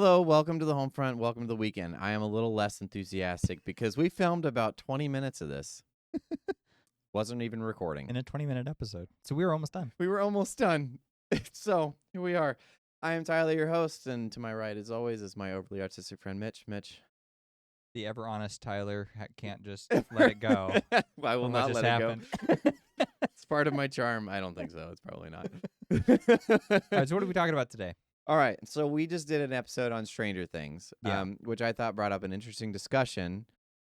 Hello, welcome to the HolmFront. Welcome to the weekend. I am a little less enthusiastic because we filmed about 20 minutes of this. Wasn't even recording. In a 20-minute episode. So we were almost done. We were almost done. So here we are. I am Tyler, your host, and to my right, as always, is my overly artistic friend, Mitch. Mitch. The ever-honest Tyler can't just let it go. I will not let it go. It's part of my charm. I don't think so. It's probably not. All right, so what are we talking about today? All right, so we just did an episode on Stranger Things, Yeah. Which I thought brought up an interesting discussion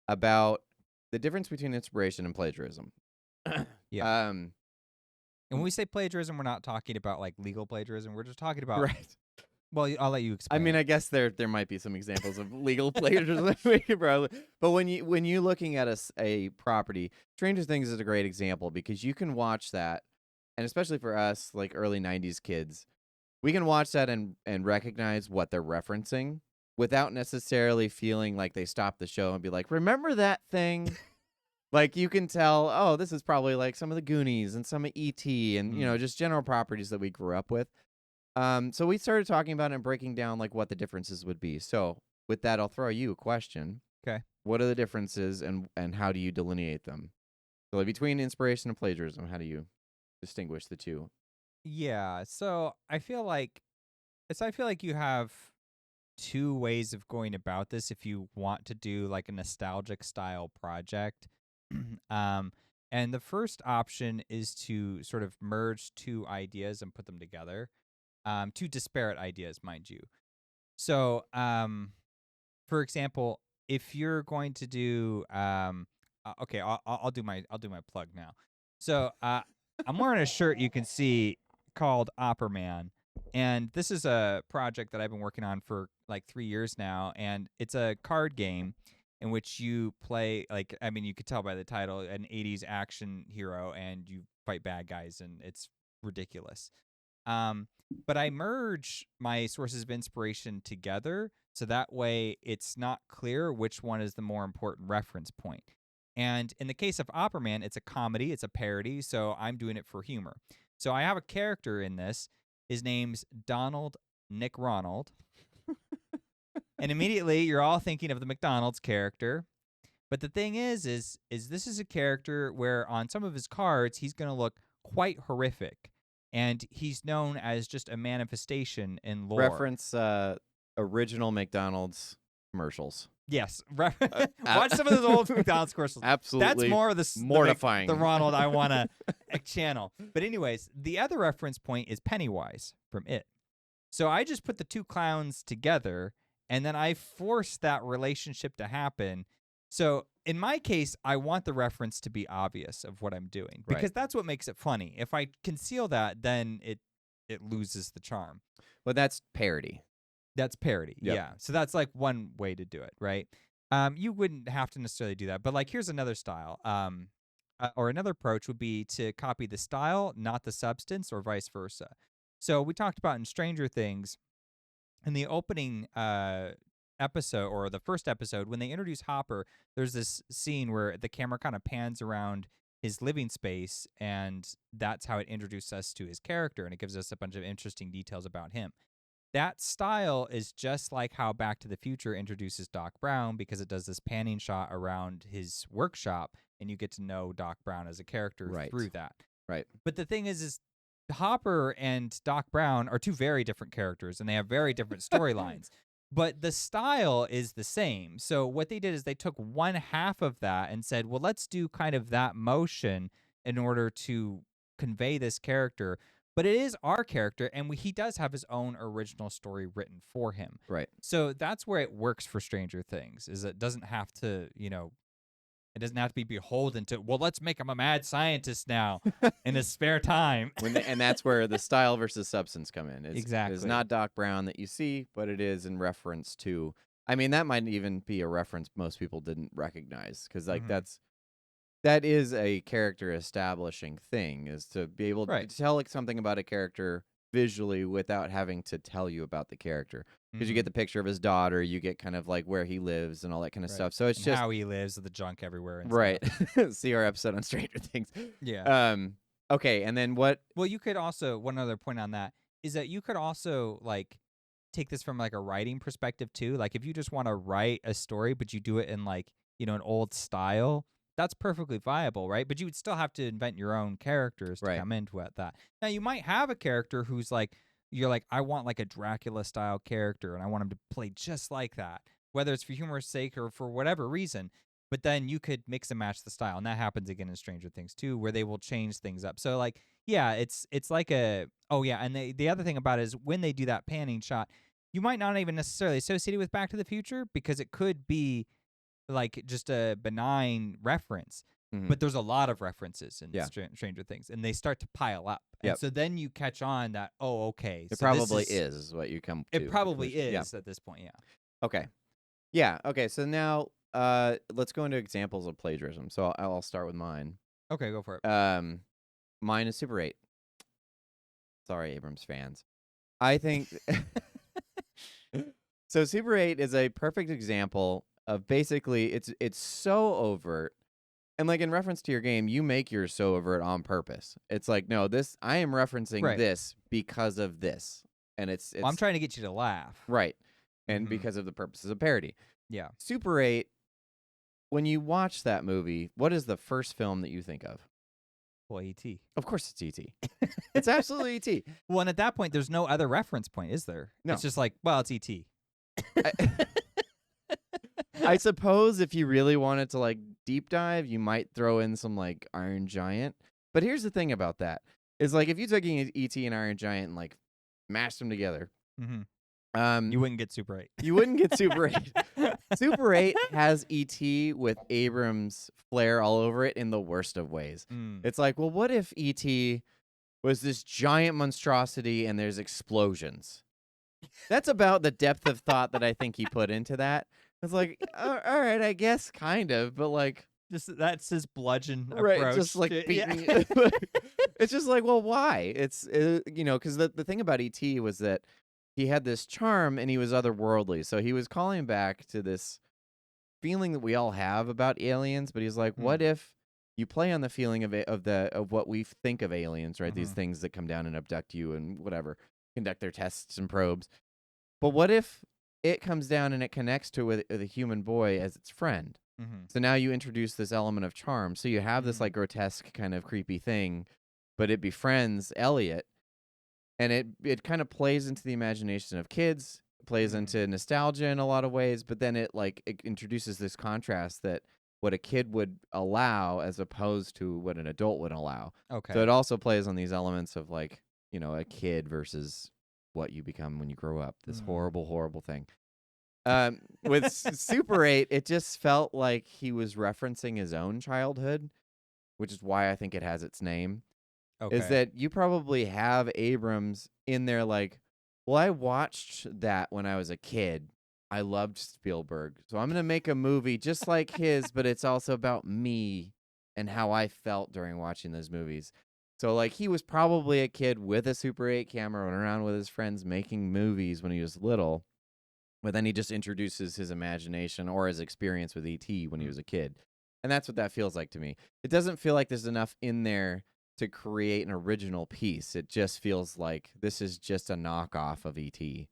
about the difference between inspiration and plagiarism. Yeah. And when we say plagiarism, we're not talking about like legal plagiarism. We're just talking about. Right. Well, I'll let you explain. I mean, I guess there might be some examples of legal plagiarism. We could probably, but when you're looking at a property, Stranger Things is a great example because you can watch that, and especially for us, like early '90s kids, we can watch that and recognize what they're referencing without necessarily feeling like they stopped the show and be like, "Remember that thing?" Like you can tell, oh, this is probably like some of the Goonies and some of E.T. and just general properties that we grew up with. So we started talking about it and breaking down like what the differences would be. So with that, I'll throw you a question. Okay. What are the differences and how do you delineate them? So like, between inspiration and plagiarism, how do you distinguish the two? Yeah. So I feel like you have two ways of going about this if you want to do like a nostalgic style project. And the first option is to sort of merge two ideas and put them together. Two disparate ideas, mind you. So, for example, if you're going to do, okay, I'll do my plug now. So, I'm wearing a shirt you can see called Opera Man, and this is a project that I've been working on for like 3 years now, and it's a card game in which you play you could tell by the title, an 80s action hero, and you fight bad guys, and it's ridiculous. But I merge my sources of inspiration together so that way it's not clear which one is the more important reference point. And in the case of Opera Man, it's a comedy, it's a parody, so I'm doing it for humor. So I have a character in this. His name's Donald Nick Ronald. And immediately you're all thinking of the McDonald's character. But the thing is this is a character where on some of his cards he's going to look quite horrific. And he's known as just a manifestation in lore. Reference original McDonald's commercials. Yes. Watch some of those old McDonald's commercials. Absolutely. That's more of the mortifying. The Ronald I want to channel. But anyways, the other reference point is Pennywise from It. So I just put the two clowns together, and then I force that relationship to happen. So in my case, I want the reference to be obvious of what I'm doing because that's what makes it funny. If I conceal that, then it loses the charm. Well, that's parody. That's parody, Yep. yeah. So that's like one way to do it, right? You wouldn't have to necessarily do that, but like here's another style, or another approach would be to copy the style, not the substance, or vice versa. So we talked about in Stranger Things, in the opening episode or the first episode, when they introduce Hopper, there's this scene where the camera kind of pans around his living space, and that's how it introduces us to his character, and it gives us a bunch of interesting details about him. That style is just like how Back to the Future introduces Doc Brown because it does this panning shot around his workshop, and you get to know Doc Brown as a character through that. Right. But the thing is Hopper and Doc Brown are two very different characters, and they have very different storylines. But the style is the same. So what they did is they took one half of that and said, well, let's do kind of that motion in order to convey this character. But it is our character, and he does have his own original story written for him. Right. So that's where it works for Stranger Things, is it doesn't have to, it doesn't have to be beholden to, well, let's make him a mad scientist now in his spare time. And that's where the style versus substance come in. Exactly. It's not Doc Brown that you see, but it is in reference to, I mean, that might even be a reference most people didn't recognize because that is a character establishing thing, is to be able to tell like something about a character visually without having to tell you about the character. Because you get the picture of his daughter, you get kind of like where he lives and all that kind of stuff. So it's just how he lives with the junk everywhere. And See our episode on Stranger Things. Yeah. Okay, and then what? Well, you could also, one other point on that is that you could also like take this from like a writing perspective too. Like if you just want to write a story, but you do it in like, an old style, that's perfectly viable, right? But you would still have to invent your own characters to Right. come into it. That now you might have a character who's like, you're like, I want like a Dracula style character, and I want him to play just like that, whether it's for humor's sake or for whatever reason. But then you could mix and match the style, and that happens again in Stranger Things too, where they will change things up. So like, yeah, it's like a and the other thing about it is when they do that panning shot, you might not even necessarily associate it with Back to the Future because it could be like just a benign reference. Mhm. But there's a lot of references in Yeah. Stranger Things, and they start to pile up. And Yep. so then you catch on that, okay. It so this probably is what you come to. It probably conclusion. is at this point, yeah. Okay. Yeah. Okay. So now let's go into examples of plagiarism. So I'll start with mine. Okay, go for it. Mine is Super 8. Sorry, Abrams fans. I think so. Super 8 is a perfect example of basically it's so overt. And like in reference to your game, you make yours so overt on purpose. It's like, no, this I am referencing Right. this because of this. And it's Well, I'm trying to get you to laugh. right. And Mhm. because of the purposes of parody. Yeah. Super 8, when you watch that movie, what is the first film that you think of? Well, E.T. Of course it's E.T. It's absolutely E.T. Well, and at that point, there's no other reference point, is there? No. It's just like, well, it's E.T. I suppose if you really wanted to like deep dive, you might throw in some like Iron Giant. But here's the thing about that. Is like if you took E.T. and Iron Giant and like mashed them together, You wouldn't get Super 8. you wouldn't get Super 8. Super 8 has E.T. with Abrams' flair all over it in the worst of ways. It's like, well, what if E.T. was this giant monstrosity and there's explosions? That's about the depth of thought that I think he put into that. It's like, all right, I guess kind of, but like, That's his bludgeon right, approach. just like to- beating. yeah. It's just like, well, why? It's because the thing about E.T. was that he had this charm and he was otherworldly, so he was calling back to this feeling that we all have about aliens. But he's like, what if you play on the feeling of what we think of aliens, right? These things that come down and abduct you and whatever, conduct their tests and probes. But what if it comes down and it connects to with a human boy as its friend? So now you introduce this element of charm. So you have this like grotesque kind of creepy thing, but it befriends Elliot, and it kind of plays into the imagination of kids, plays into nostalgia in a lot of ways, but then it introduces this contrast that what a kid would allow as opposed to what an adult would allow. Okay. So it also plays on these elements of like, a kid versus what you become when you grow up. This horrible, horrible thing. With Super 8, it just felt like he was referencing his own childhood, which is why I think it has its name. Okay. Is that you probably have Abrams in there like, well, I watched that when I was a kid. I loved Spielberg. So I'm going to make a movie just like his, but it's also about me and how I felt during watching those movies. So like he was probably a kid with a Super 8 camera running around with his friends making movies when he was little. But then he just introduces his imagination or his experience with E.T. when he was a kid. And that's what that feels like to me. It doesn't feel like there's enough in there to create an original piece. It just feels like this is just a knockoff of E.T.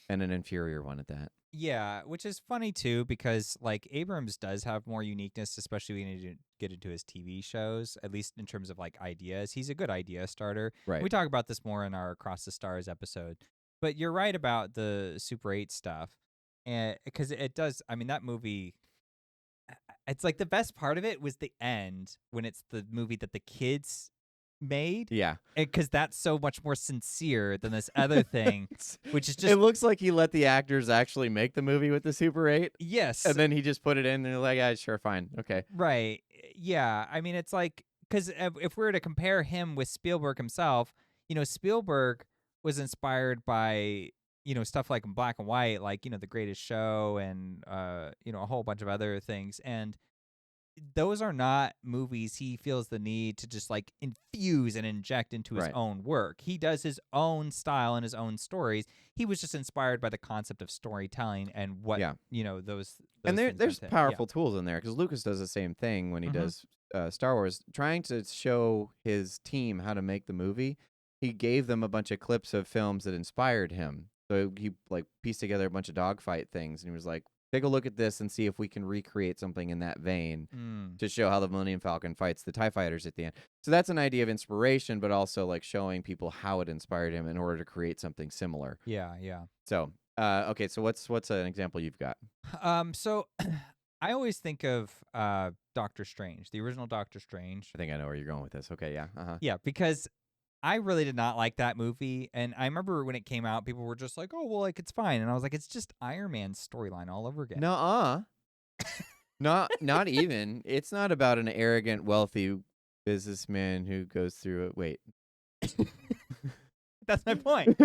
and an inferior one at that. Yeah, which is funny too because like Abrams does have more uniqueness, especially when you get into his TV shows, at least in terms of like ideas. He's a good idea starter. Right. We talk about this more in our Across the Stars episode. But you're right about the Super 8 stuff. And because it does, I mean, that movie, it's like the best part of it was the end when it's the movie that the kids made. Yeah. Because that's so much more sincere than this other thing, which is just. It looks like he let the actors actually make the movie with the Super 8. Yes. And then he just put it in and they're like, yeah, sure, fine. Okay. Right. Yeah. I mean, it's like, because if we were to compare him with Spielberg himself, Spielberg was inspired by, stuff like in black and white, like, The Greatest Show and, a whole bunch of other things. And those are not movies he feels the need to just like infuse and inject into his own work. He does his own style and his own stories. He was just inspired by the concept of storytelling and what, those and things there's meant to- powerful tools in there because Lucas does the same thing when he does Star Wars, trying to show his team how to make the movie. He gave them a bunch of clips of films that inspired him. So he like pieced together a bunch of dogfight things, and he was like, take a look at this and see if we can recreate something in that vein to show how the Millennium Falcon fights the TIE fighters at the end. So that's an idea of inspiration, but also like showing people how it inspired him in order to create something similar. Yeah. So, okay, so what's an example you've got? So I always think of Doctor Strange, the original Doctor Strange. I think I know where you're going with this. Okay, yeah. Yeah, because I really did not like that movie, and I remember when it came out, people were just like, "Oh, well, like it's fine," and I was like, "It's just Iron Man's storyline all over again." Nuh-uh. Not even. It's not about an arrogant, wealthy businessman who goes through it. Wait. That's my point.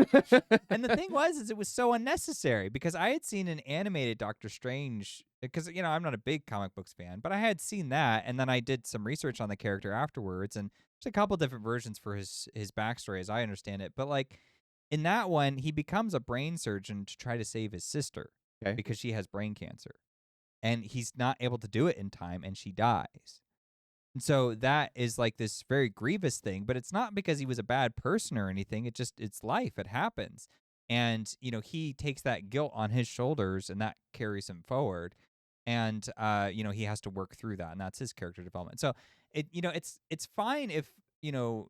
And the thing is it was so unnecessary because I had seen an animated Doctor Strange because, I'm not a big comic books fan, but I had seen that. And then I did some research on the character afterwards. And there's a couple different versions for his backstory as I understand it. But like in that one, he becomes a brain surgeon to try to save his sister because she has brain cancer. And he's not able to do it in time and she dies. And so that is like this very grievous thing, but it's not because he was a bad person or anything. It's life. It happens. And, he takes that guilt on his shoulders and that carries him forward. And, he has to work through that. And that's his character development. So it's fine if, your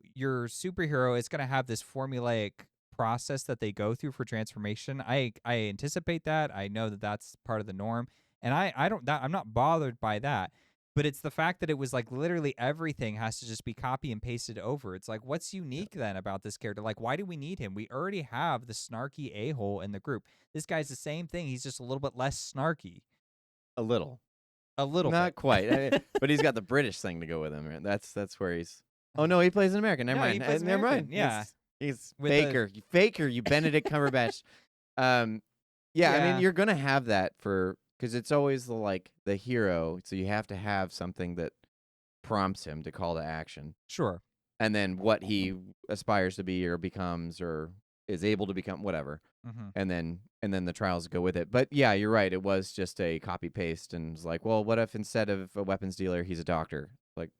superhero is going to have this formulaic process that they go through for transformation. I anticipate that. I know that that's part of the norm. And I'm not bothered by that. But it's the fact that it was like literally everything has to just be copy and pasted over. It's like, what's unique then about this character? Like, why do we need him? We already have the snarky a-hole in the group. This guy's the same thing. He's just a little bit less snarky. A little. Not bit. Quite. But he's got the British thing to go with him. Right? That's where he's. Oh no, he plays an American. Never mind. He plays Never American. mind. Yeah, he's faker. You faker. You Benedict Cumberbatch. Yeah. I mean, you're gonna have that because it's always the hero. So you have to have something that prompts him to call to action. Sure. And then what he aspires to be or becomes or is able to become, whatever. Mm-hmm. And then the trials go with it. But yeah, you're right. It was just a copy paste, and it's like, well, what if instead of a weapons dealer, he's a doctor? Like,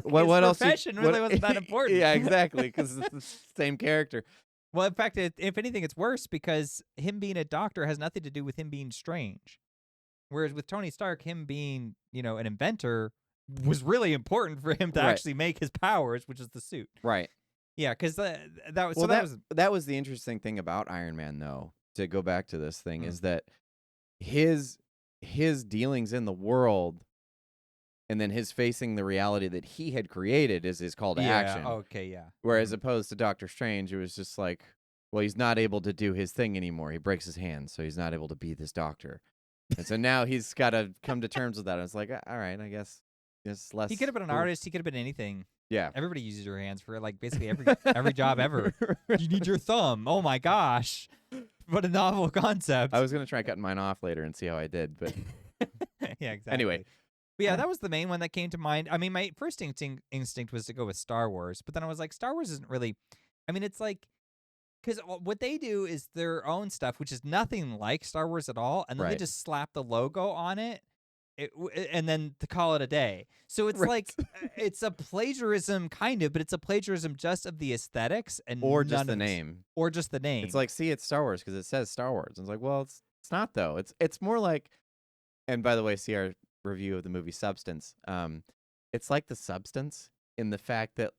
what else? Profession really wasn't that important. Yeah, exactly, because it's the same character. Well, in fact, if anything, it's worse because him being a doctor has nothing to do with him being strange. Whereas with Tony Stark, him being, an inventor was really important for him to actually make his powers, which is the suit. Right. Yeah, because that was the interesting thing about Iron Man, though. To go back to this thing, is that his dealings in the world, and then his facing the reality that he had created is his call to action. Okay, yeah. Whereas opposed to Doctor Strange, it was just like, well, he's not able to do his thing anymore. He breaks his hand, so he's not able to be this doctor. And so now he's got to come to terms with that. And it's like, all right, I guess it's less. He could have been an artist. He could have been anything. Yeah. Everybody uses your hands for like basically every job ever. You need your thumb. Oh my gosh. What a novel concept. I was going to try cutting mine off later and see how I did, but yeah, exactly. Anyway. But yeah, that was the main one that came to mind. I mean, my first instinct was to go with Star Wars, but then I was like, Star Wars isn't really, I mean, it's like, because what they do is their own stuff, which is nothing like Star Wars at all, and then they just slap the logo on it, and then to call it a day. So it's like, it's a plagiarism kind of, but it's a plagiarism just of the aesthetics and or just the name. Or just the name. It's like, see, it's Star Wars because it says Star Wars. And it's like, well, it's not though. It's more like, and by the way, see our review of the movie Substance. It's like the substance in the fact that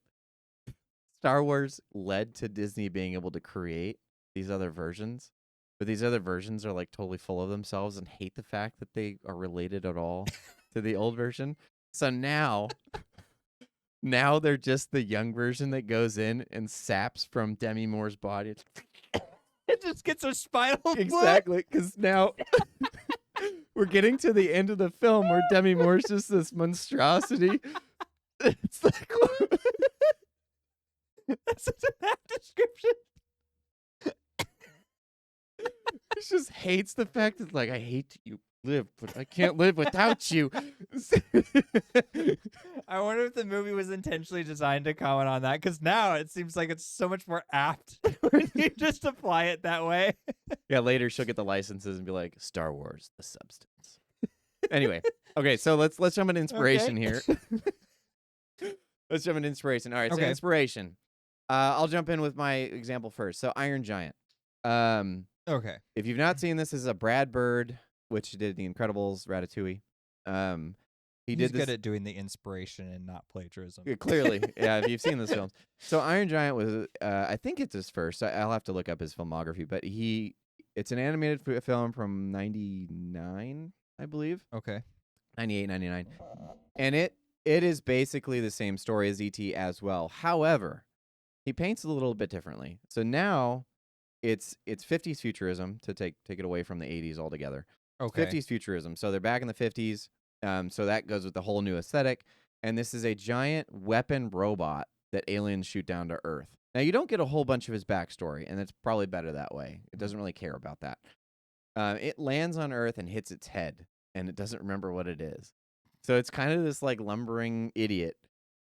Star Wars led to Disney being able to create these other versions, but these other versions are like totally full of themselves and hate the fact that they are related at all to the old version. So now they're just the young version that goes in and saps from Demi Moore's body. It just gets her spinal fluid. Exactly, because now we're getting to the end of the film where Demi Moore's just this monstrosity. It's like that's such an apt description. He just hates the fact that, like, I hate you live, but I can't live without you. I wonder if the movie was intentionally designed to comment on that, because now it seems like it's so much more apt when you just apply it that way. Yeah, later she'll get the licenses and be like, Star Wars, the substance. Anyway, okay, so let's jump into inspiration here. Let's jump into inspiration. All right, so inspiration. I'll jump in with my example first. So Iron Giant. Okay. If you've not seen this, this is a Brad Bird, which did The Incredibles, Ratatouille. He He's did this good at doing the inspiration and not plagiarism. clearly. Yeah, if you've seen those films. So Iron Giant was, I think it's his first. I'll have to look up his filmography, but it's an animated film from 99, I believe. Okay. 98, 99. And it is basically the same story as E.T. as well. However, he paints it a little bit differently. So now it's 50s futurism, to take it away from the 80s altogether. Okay. 50s futurism. So they're back in the 50s. So that goes with the whole new aesthetic. And this is a giant weapon robot that aliens shoot down to Earth. Now, you don't get a whole bunch of his backstory, and it's probably better that way. It doesn't really care about that. It lands on Earth and hits its head, and it doesn't remember what it is. So it's kind of this like lumbering idiot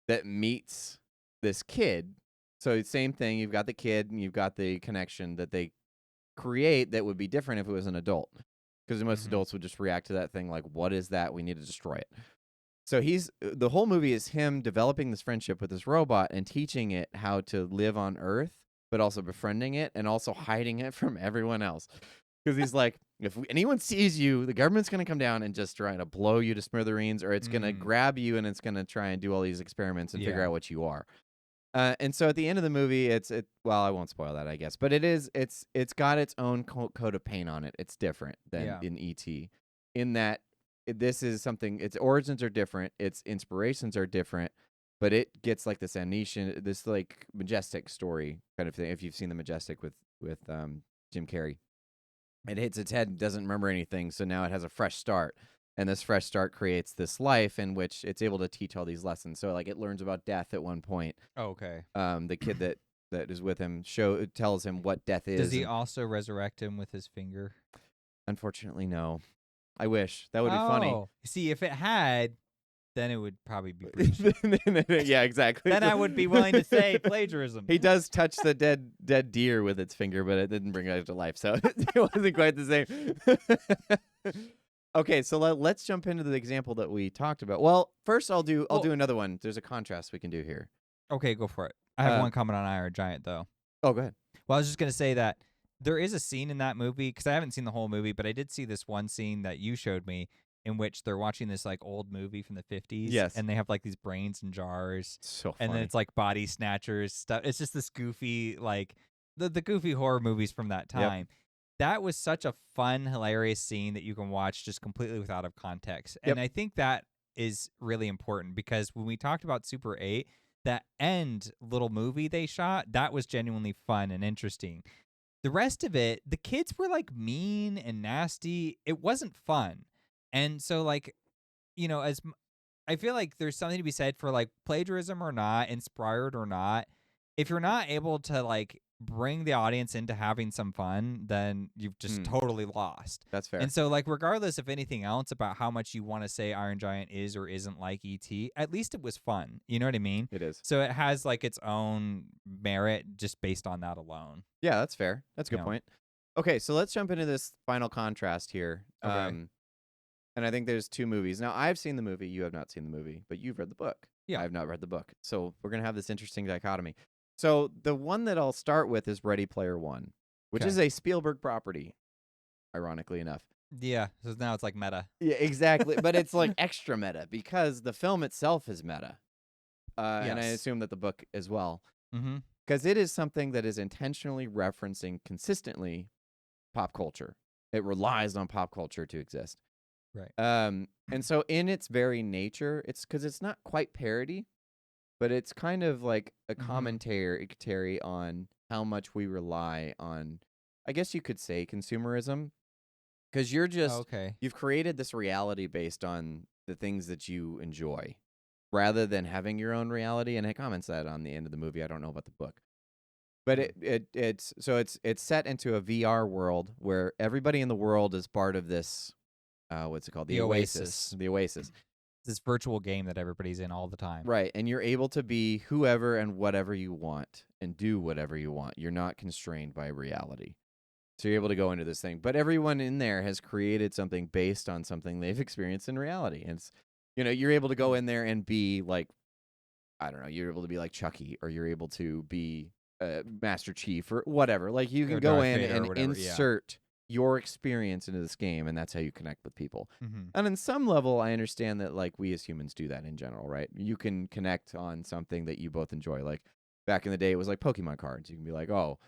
that meets this kid. So same thing. You've got the kid, and you've got the connection that they create that would be different if it was an adult. Because most adults would just react to that thing like, what is that? We need to destroy it. So the whole movie is him developing this friendship with this robot and teaching it how to live on Earth, but also befriending it and also hiding it from everyone else. Because he's like, if anyone sees you, the government's going to come down and just try to blow you to smithereens, or it's going to grab you and it's going to try and do all these experiments and figure out what you are. And so at the end of the movie, well, I won't spoil that, I guess, but it's got its own coat of paint on it. It's different than in E.T. in that this is something. Its origins are different, its inspirations are different, but it gets like this amnesia, this like Majestic story kind of thing. If you've seen the Majestic with Jim Carrey, it hits its head and doesn't remember anything, so now it has a fresh start. And this fresh start creates this life in which it's able to teach all these lessons. So, like, it learns about death at one point. Oh, okay. The kid that is with him tells him what death is. Does he also resurrect him with his finger? Unfortunately, no. I wish. That would be funny. See, if it had, then it would probably be pretty Yeah, exactly. Then I would be willing to say plagiarism. He does touch the dead deer with its finger, but it didn't bring it to life, so it wasn't quite the same. Okay, so let's jump into the example that we talked about. Well, first I'll do another one. There's a contrast we can do here. Okay, go for it. I have one comment on Iron Giant, though. Oh, go ahead. Well, I was just going to say that there is a scene in that movie, because I haven't seen the whole movie, but I did see this one scene that you showed me in which they're watching this like old movie from the 50s. Yes. And they have like these brains in jars. So funny. And then it's like body snatchers stuff. It's just this goofy, like the goofy horror movies from that time. Yep. That was such a fun, hilarious scene that you can watch just completely without of context. And I think that is really important, because when we talked about Super 8, that end little movie they shot, that was genuinely fun and interesting. The rest of it, the kids were like mean and nasty. It wasn't fun. And so, like, you know, I feel like there's something to be said for like plagiarism or not, inspired or not. If you're not able to like bring the audience into having some fun, then you've just totally lost. That's fair. And so, like, regardless of anything else about how much you want to say Iron Giant is or isn't like E.T., at least it was fun. You know what I mean? It is. So it has like its own merit just based on that alone. Yeah, that's fair. That's a good point. Okay, so let's jump into this final contrast here. Okay. And I think there's two movies. Now, I've seen the movie. You have not seen the movie, but you've read the book. Yeah. I have not read the book. So we're going to have this interesting dichotomy. So the one that I'll start with is Ready Player One, which is a Spielberg property, ironically enough. Yeah, so now it's like meta. Yeah, exactly. But it's like extra meta, because the film itself is meta. And I assume that the book as well. Because it is something that is intentionally referencing consistently pop culture. It relies on pop culture to exist. Right. And so in its very nature, because it's not quite parody, but it's kind of like a commentary on how much we rely on, I guess you could say, consumerism. Because you're just, you've created this reality based on the things that you enjoy, rather than having your own reality. And it comments that on the end of the movie. I don't know about the book. But it's set into a VR world where everybody in the world is part of this, what's it called? The Oasis. The Oasis. This virtual game that everybody's in all the time. Right, and you're able to be whoever and whatever you want and do whatever you want. You're not constrained by reality. So you're able to go into this thing. But everyone in there has created something based on something they've experienced in reality. And it's, you're able to go in there and be like, I don't know, you're able to be like Chucky, or you're able to be Master Chief or whatever. Like you can Or go Darth in Vader or and whatever, insert your experience into this game, and that's how you connect with people. Mm-hmm. And in some level, I understand that like we as humans do that in general, right? You can connect on something that you both enjoy. Like back in the day, it was like Pokemon cards. You can be like, oh,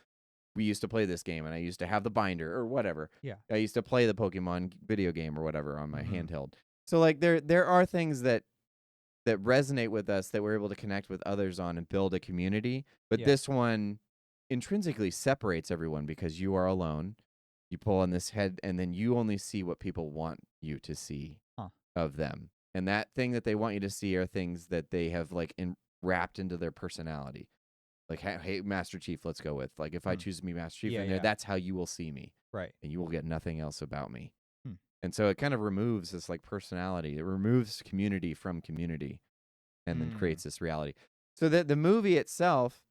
we used to play this game, and I used to have the binder or whatever. Yeah. I used to play the Pokemon video game or whatever on my Mhm. handheld. So like there are things that resonate with us that we're able to connect with others on and build a community. But Yeah. this one intrinsically separates everyone because you are alone. You pull on this head, and then you only see what people want you to see Huh. of them. And that thing that they want you to see are things that they have like wrapped into their personality. Like, hey, Master Chief, let's go with. Like, if I choose to be Master Chief Yeah, in there, yeah. that's how you will see me. Right. And you will get nothing else about me. Hmm. And so it kind of removes this like personality. It removes community from community and then creates this reality. So that the movie itself,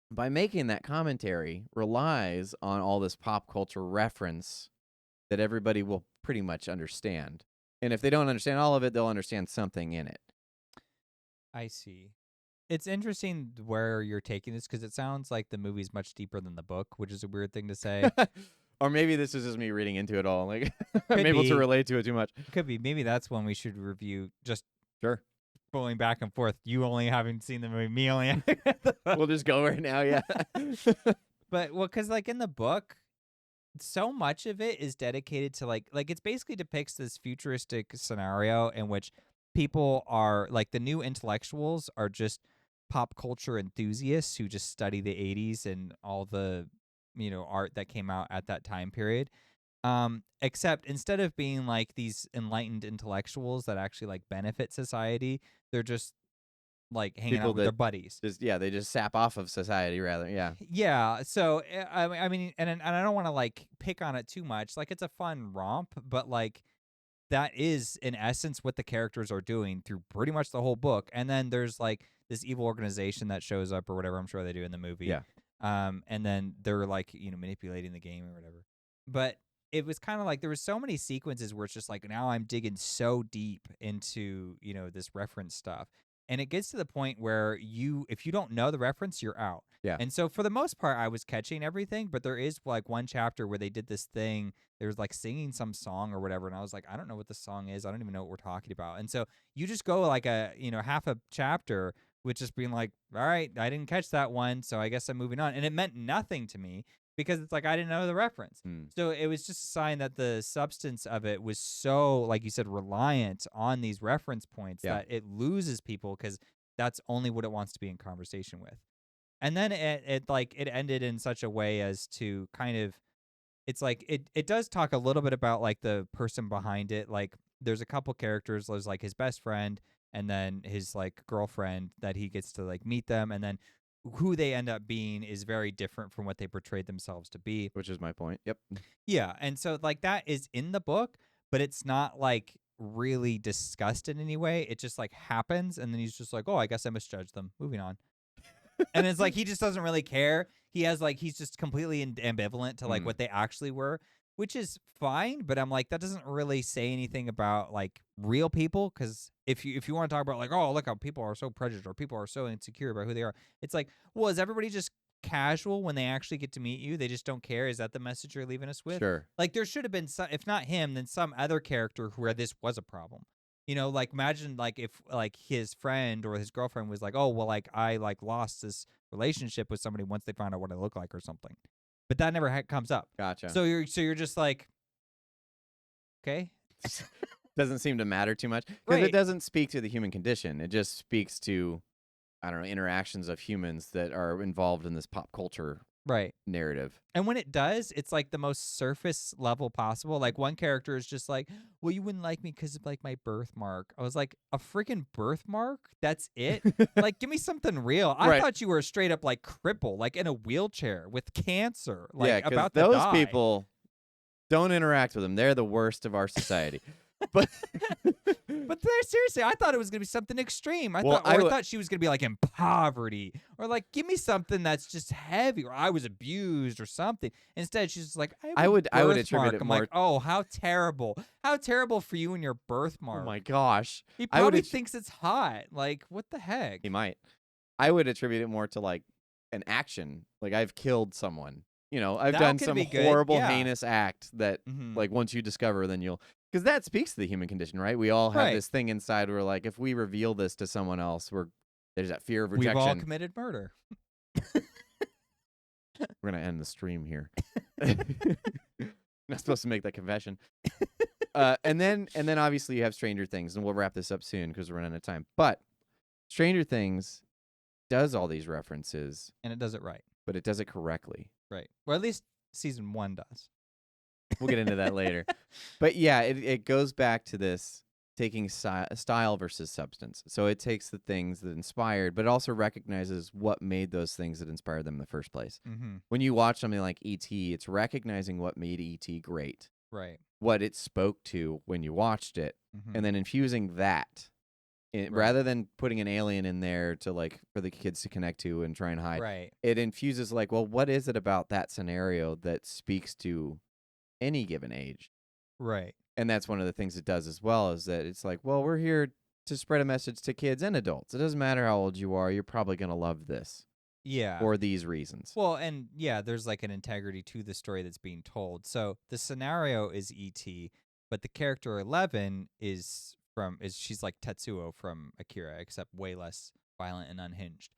by making that commentary, relies on all this pop culture reference that everybody will pretty much understand. And if they don't understand all of it, they'll understand something in it. I see. It's interesting where you're taking this because it sounds like the movie's much deeper than the book, which is a weird thing to say. Or maybe this is just me reading into it all. Like I'm Could able to be. relate to it too much. Could be. Maybe that's one we should review. Just Sure. going back and forth. You only having seen the movie, me only. Having the book. We'll just go right now, yeah. But because like in the book, so much of it is dedicated to like it's basically depicts this futuristic scenario in which people are like the new intellectuals are just pop culture enthusiasts who just study the 80s and all the art that came out at that time period. Except instead of being like these enlightened intellectuals that actually like benefit society, they're just like hanging People out with their that buddies. they just sap off of society rather, yeah. Yeah, so I mean, and I don't want to like pick on it too much. Like it's a fun romp, but like that is in essence what the characters are doing through pretty much the whole book. And then there's like this evil organization that shows up or whatever. I'm sure they do in the movie. Yeah. And then they're like manipulating the game or whatever. But it was kind of like there was so many sequences where it's just like now I'm digging so deep into this reference stuff. And it gets to the point where if you don't know the reference, you're out. Yeah. And so for the most part, I was catching everything, but there is like one chapter where they did this thing. There was like singing some song or whatever, and I was like, I don't know what the song is. I don't even know what we're talking about. And so you just go like a half a chapter with just being like, all right, I didn't catch that one, so I guess I'm moving on. And it meant nothing to me because it's like I didn't know the reference. So it was just a sign that the substance of it was so, like you said, reliant on these reference points that it loses people because that's only what it wants to be in conversation with. And then it ended in such a way as to kind of, it's like it does talk a little bit about like the person behind it. Like there's a couple characters. There's like his best friend and then his like girlfriend that he gets to like meet them, and then who they end up being is very different from what they portrayed themselves to be. Which is my point. Yep. Yeah, and so like that is in the book, but it's not like really discussed in any way. It just like happens, and then he's just like, oh, I guess I misjudged them. Moving on. And it's like he just doesn't really care. He's just completely ambivalent to like what they actually were, which is fine. But I'm like, that doesn't really say anything about like real people. Because if you want to talk about like, oh, look how people are so prejudiced or people are so insecure about who they are, it's like, well, is everybody just casual when they actually get to meet you? They just don't care. Is that the message you're leaving us with? Sure. Like there should have been some, if not him, then some other character where this was a problem. Like imagine like if like his friend or his girlfriend was like, oh, well, like I like lost this relationship with somebody once they found out what I look like or something, but that never comes up. Gotcha. So you're just like, okay, doesn't seem to matter too much because it doesn't speak to the human condition. It just speaks to, I don't know, interactions of humans that are involved in this pop culture narrative. And when it does, it's like the most surface level possible. Like one character is just like, well, you wouldn't like me because of like my birthmark. I was like, a freaking birthmark? That's it? Like, give me something real. I thought you were straight up like crippled, like in a wheelchair with cancer. Like about to those die. people, don't interact with them. They're the worst of our society. But seriously, I thought it was gonna be something extreme. I thought she was gonna be like in poverty, or like give me something that's just heavy, or I was abused or something. Instead, she's just like, I would attribute it I'm more. like, oh, how terrible for you and your birthmark. Oh my gosh, he probably thinks it's hot. Like, what the heck? He might. I would attribute it more to like an action. Like I've killed someone. You know, I've That done could some be good, horrible, yeah. heinous act that, like, once you discover, then you'll, because that speaks to the human condition, right? We all have Right. this thing inside where, like, if we reveal this to someone else, there's that fear of We've all rejection. committed murder. We're gonna end the stream here. Not supposed to make that confession. And then obviously you have Stranger Things, and we'll wrap this up soon because we're running out of time. But Stranger Things does all these references, And it does it right. but it does it correctly. Right. Well, at least season 1 does. We'll get into that later. But yeah, it goes back to this taking style versus substance. So it takes the things that inspired, but it also recognizes what made those things that inspired them in the first place. When you watch something like E.T., it's recognizing what made E.T. great. Right. What it spoke to when you watched it, and then infusing that. Right. Rather than putting an alien in there to, like, for the kids to connect to and try and hide, Right. it infuses, like, well, what is it about that scenario that speaks to any given age? Right. And that's one of the things it does as well, is that it's like, well, we're here to spread a message to kids and adults. It doesn't matter how old you are, you're probably going to love this. Yeah. For these reasons. Well, and yeah, there's like an integrity to the story that's being told. So the scenario is E.T., but the character 11 is she's like Tetsuo from Akira, except way less violent and unhinged.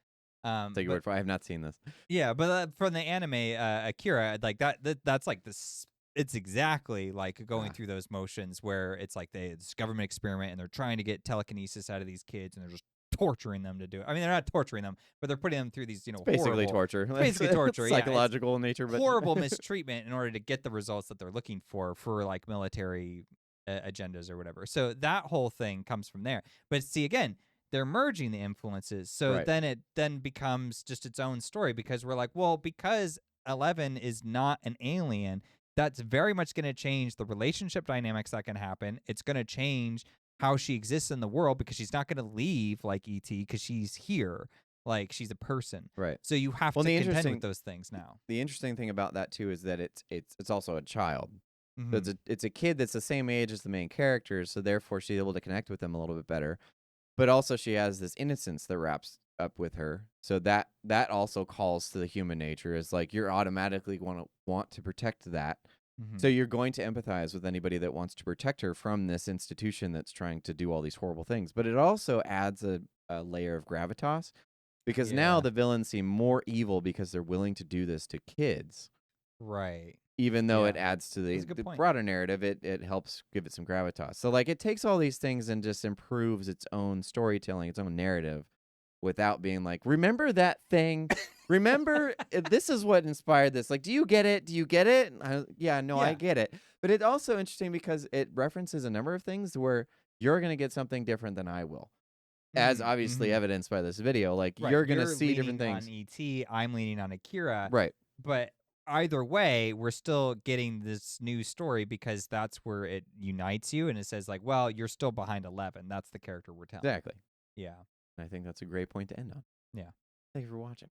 Take your word for it. I have not seen this. Yeah, but from the anime Akira, like that's like this. It's exactly like going through those motions where it's like it's government experiment and they're trying to get telekinesis out of these kids and they're just torturing them to do it. I mean, they're not torturing them, but they're putting them through these, it's basically horrible, torture. Basically torture, yeah. Psychological in nature, but horrible mistreatment in order to get the results that they're looking for like military agendas or whatever. So that whole thing comes from there. But see, again, they're merging the influences. So then it becomes just its own story because we're like, well, because 11 is not an alien, that's very much going to change the relationship dynamics that can happen. It's going to change how she exists in the world because she's not going to leave like E.T. because she's here. Like she's a person. Right. So you have to contend with those things now. The interesting thing about that too is that it's also a child. So it's a kid that's the same age as the main characters, so therefore she's able to connect with them a little bit better. But also she has this innocence that wraps up with her. So that also calls to the human nature, is like you're automatically want to protect that. So you're going to empathize with anybody that wants to protect her from this institution that's trying to do all these horrible things. But it also adds a layer of gravitas, because now the villains seem more evil because they're willing to do this to kids. Right. Even though it adds to the broader narrative, it helps give it some gravitas. So like it takes all these things and just improves its own storytelling, its own narrative, without being like, remember that thing? Remember, this is what inspired this. Like, do you get it? Do you get it? I get it. But it's also interesting because it references a number of things where you're going to get something different than I will. As obviously evidenced by this video. Like, you're going to see different things. On E.T., I'm leaning on Akira. Right. But either way, we're still getting this new story because that's where it unites you. And it says, like, well, you're still behind 11. That's the character we're telling. Exactly. Yeah. I think that's a great point to end on. Yeah. Thank you for watching.